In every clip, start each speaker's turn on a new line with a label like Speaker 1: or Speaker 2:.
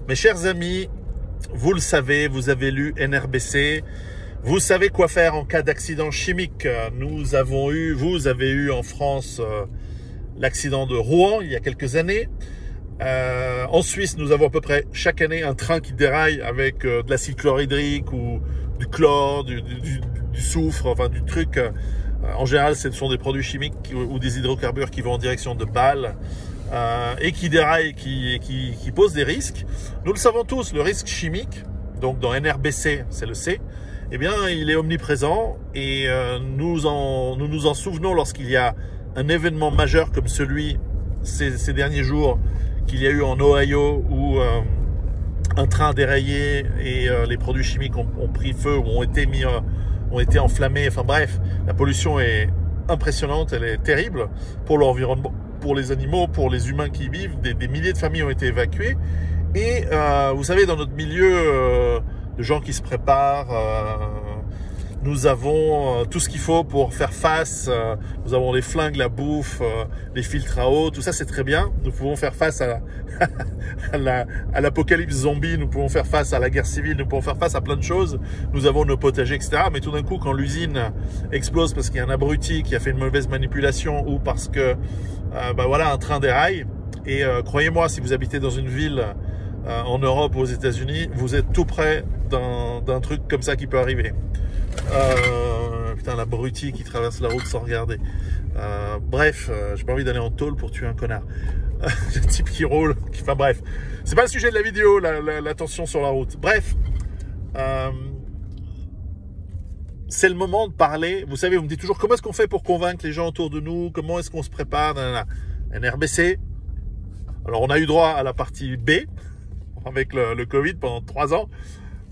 Speaker 1: Mes chers amis, vous le savez, vous avez lu NRBC, vous savez quoi faire en cas d'accident chimique. Vous avez eu en France l'accident de Rouen il y a quelques années. En Suisse, nous avons à peu près chaque année un train qui déraille avec de l'acide chlorhydrique ou du chlore, du soufre, enfin du truc. En général, ce sont des produits chimiques ou des hydrocarbures qui vont en direction de Bâle et qui déraillent, qui posent des risques. Nous le savons tous, le risque chimique, donc dans NRBC, c'est le C, eh bien, il est omniprésent et nous nous en souvenons lorsqu'il y a un événement majeur comme celui ces derniers jours qu'il y a eu en Ohio où un train a déraillé et les produits chimiques ont pris feu ou ont été enflammés. Enfin bref, la pollution est impressionnante, elle est terrible pour l'environnement, pour les animaux, pour les humains qui y vivent. Des milliers de familles ont été évacuées. Et vous savez, dans notre milieu de gens qui se préparent, nous avons tout ce qu'il faut pour faire face. Nous avons les flingues, la bouffe, les filtres à eau, tout ça c'est très bien. Nous pouvons faire face à l'apocalypse zombie, nous pouvons faire face à la guerre civile, nous pouvons faire face à plein de choses. Nous avons nos potagers, etc. Mais tout d'un coup, quand l'usine explose parce qu'il y a un abruti qui a fait une mauvaise manipulation ou parce que voilà, un train déraille, et croyez-moi, si vous habitez dans une ville en Europe ou aux États-Unis, vous êtes tout près d'un truc comme ça qui peut arriver. Putain, l'abruti qui traverse la route sans regarder. Bref, j'ai pas envie d'aller en tôle pour tuer un connard. Le type qui roule, enfin bref, c'est pas le sujet de la vidéo, la tension sur la route. Bref, c'est le moment de parler. Vous savez, vous me dites toujours comment est-ce qu'on fait pour convaincre les gens autour de nous, comment est-ce qu'on se prépare. NRBC. Alors on a eu droit à la partie B avec le Covid pendant 3 ans.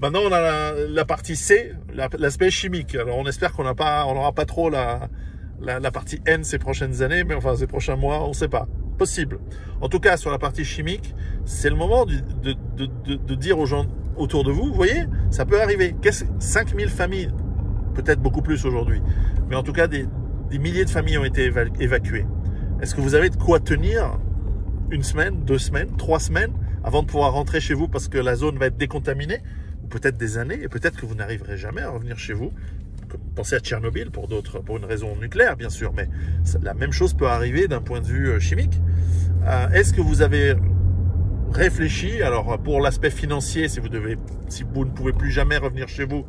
Speaker 1: Maintenant, on a la partie C, l'aspect chimique. Alors, on espère qu'on n'aura pas trop la partie N ces prochaines années, mais enfin, ces prochains mois, on ne sait pas. Possible. En tout cas, sur la partie chimique, c'est le moment de dire aux gens autour de vous, vous voyez, ça peut arriver. 5000 familles, peut-être beaucoup plus aujourd'hui, mais en tout cas, des milliers de familles ont été évacuées. Est-ce que vous avez de quoi tenir 1 semaine, 2 semaines, 3 semaines avant de pouvoir rentrer chez vous parce que la zone va être décontaminée? Peut-être des années, et peut-être que vous n'arriverez jamais à revenir chez vous. Pensez à Tchernobyl pour une raison nucléaire, bien sûr, mais la même chose peut arriver d'un point de vue chimique. Est-ce que vous avez réfléchi? Alors, pour l'aspect financier, si vous ne pouvez plus jamais revenir chez vous,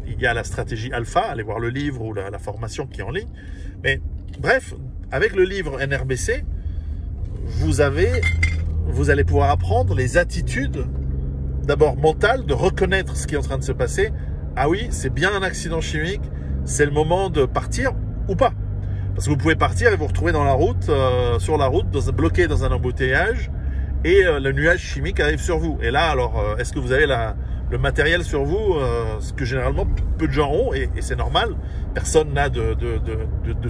Speaker 1: il y a la stratégie Alpha, allez voir le livre ou la formation qui est en ligne. Mais bref, avec le livre NRBC, vous allez pouvoir apprendre les attitudes d'abord mental, de reconnaître ce qui est en train de se passer. Ah oui, c'est bien un accident chimique, c'est le moment de partir ou pas. Parce que vous pouvez partir et vous retrouver dans la route, sur la route, bloqué dans un embouteillage, et le nuage chimique arrive sur vous. Et là, alors, est-ce que vous avez le matériel sur vous, ce que généralement peu de gens ont, et c'est normal. Personne n'a de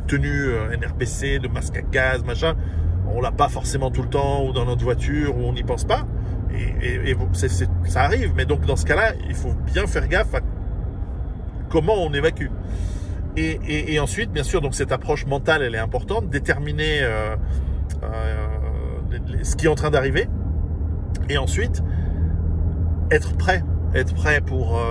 Speaker 1: tenue NRBC, de masque à gaz, machin. On l'a pas forcément tout le temps, ou dans notre voiture, ou on n'y pense pas. Et ça arrive, mais donc dans ce cas-là, il faut bien faire gaffe à comment on évacue. Et ensuite, bien sûr, donc cette approche mentale, elle est importante, déterminer ce qui est en train d'arriver, et ensuite être prêt pour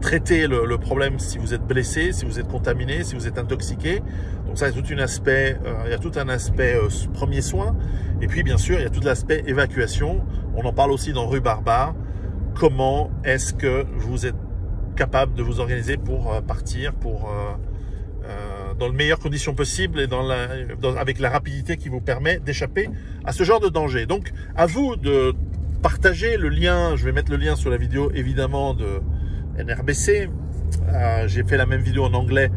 Speaker 1: traiter le problème si vous êtes blessé, si vous êtes contaminé, si vous êtes intoxiqué. Donc ça, il y a tout un aspect premier soin. Et puis, bien sûr, il y a tout l'aspect évacuation. On en parle aussi dans Rue Barbare. Comment est-ce que vous êtes capable de vous organiser pour partir dans les meilleures conditions possibles et avec la rapidité qui vous permet d'échapper à ce genre de danger. Donc, à vous de partager le lien. Je vais mettre le lien sur la vidéo, évidemment, de NRBC. J'ai fait la même vidéo en anglais.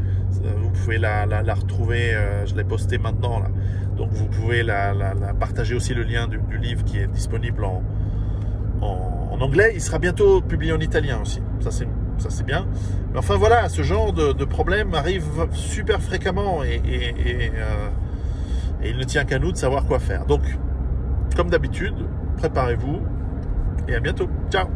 Speaker 1: Vous pouvez la retrouver. Je l'ai postée maintenant, là. Donc, vous pouvez la partager aussi, le lien du livre qui est disponible en anglais. Il sera bientôt publié en italien aussi. Ça, c'est bien. Mais enfin, voilà, ce genre de problème arrive super fréquemment et il ne tient qu'à nous de savoir quoi faire. Donc, comme d'habitude, préparez-vous et à bientôt. Ciao!